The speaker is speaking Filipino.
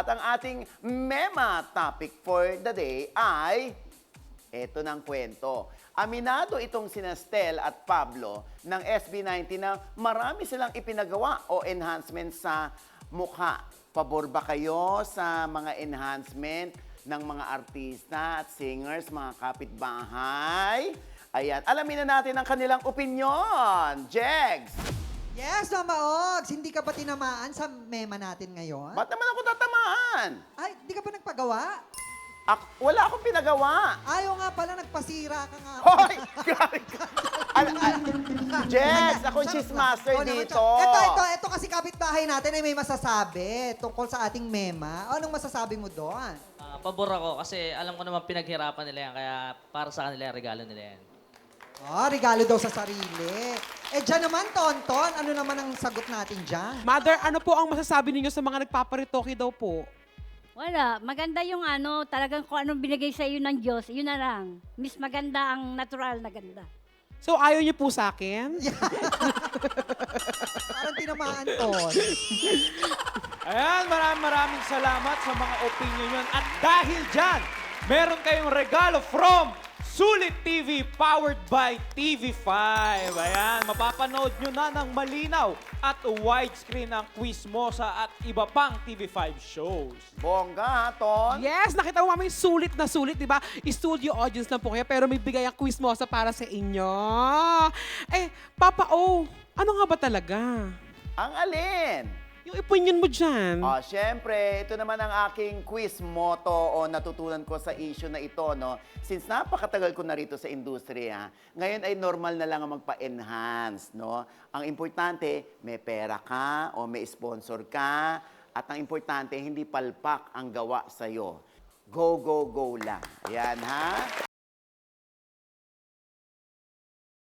At ang ating mema topic for the day ay eto ng kwento. Aminado itong sina Stel at Pablo ng SB19 na marami silang ipinagawa o enhancement sa mukha. Pabor ba kayo sa mga enhancement ng mga artista at singers, mga kapitbahay? Ayan, alamin na natin ang kanilang opinion. Jegs! Yes, Mama Ogs, hindi ka ba tinamaan sa mema natin ngayon? Ba't naman ako tatamaan? Ay, hindi ka ba nagpagawa? Wala akong pinagawa. Ayaw nga pala, nagpasira ka nga. Hoy! Grabe ka. Jess, ako yung chismaster Oh, naman dito. siya. Ito kasi kapitbahay natin ay may masasabi tungkol sa ating mema. Anong masasabi mo doon? Pabor ako kasi alam ko naman pinaghirapan nila yan, kaya para sa kanila regalo nila yan. Regalo daw sa sarili. Dyan naman, Tonton, ano naman ang sagot natin dyan? Mother, ano po ang masasabi ninyo sa mga nagpaparitoke daw po? Wala. Maganda yung talagang kung anong binigay sa iyo ng Diyos, yun na lang. Miss maganda ang natural na ganda. So, ayaw niyo po sa akin? Parang tinamaan, Ton. Ayan, maraming salamat sa mga opinion nyo. At dahil dyan, meron kayong regalo from Sulit TV powered by TV5. Ayan, mapapanood nyo na ng malinaw at widescreen ang Quizmosa at iba pang TV5 shows. Bongga, ha, Ton? Yes, nakita mo mami, sulit na sulit, di ba? Studio audience lang po kayo, pero may bigay ang Quizmosa para sa inyo. Papa O, ano nga ba talaga? Ang alin? Yung opinion mo dyan. Siyempre, ito naman ang aking quiz motto o natutunan ko sa issue na ito, no? Since napakatagal ko na rito sa industriya, ngayon ay normal na lang ang magpa-enhance, no? Ang importante, may pera ka o may sponsor ka, at ang importante, hindi palpak ang gawa sa'yo. Go, go, go lang. Ayan, ha?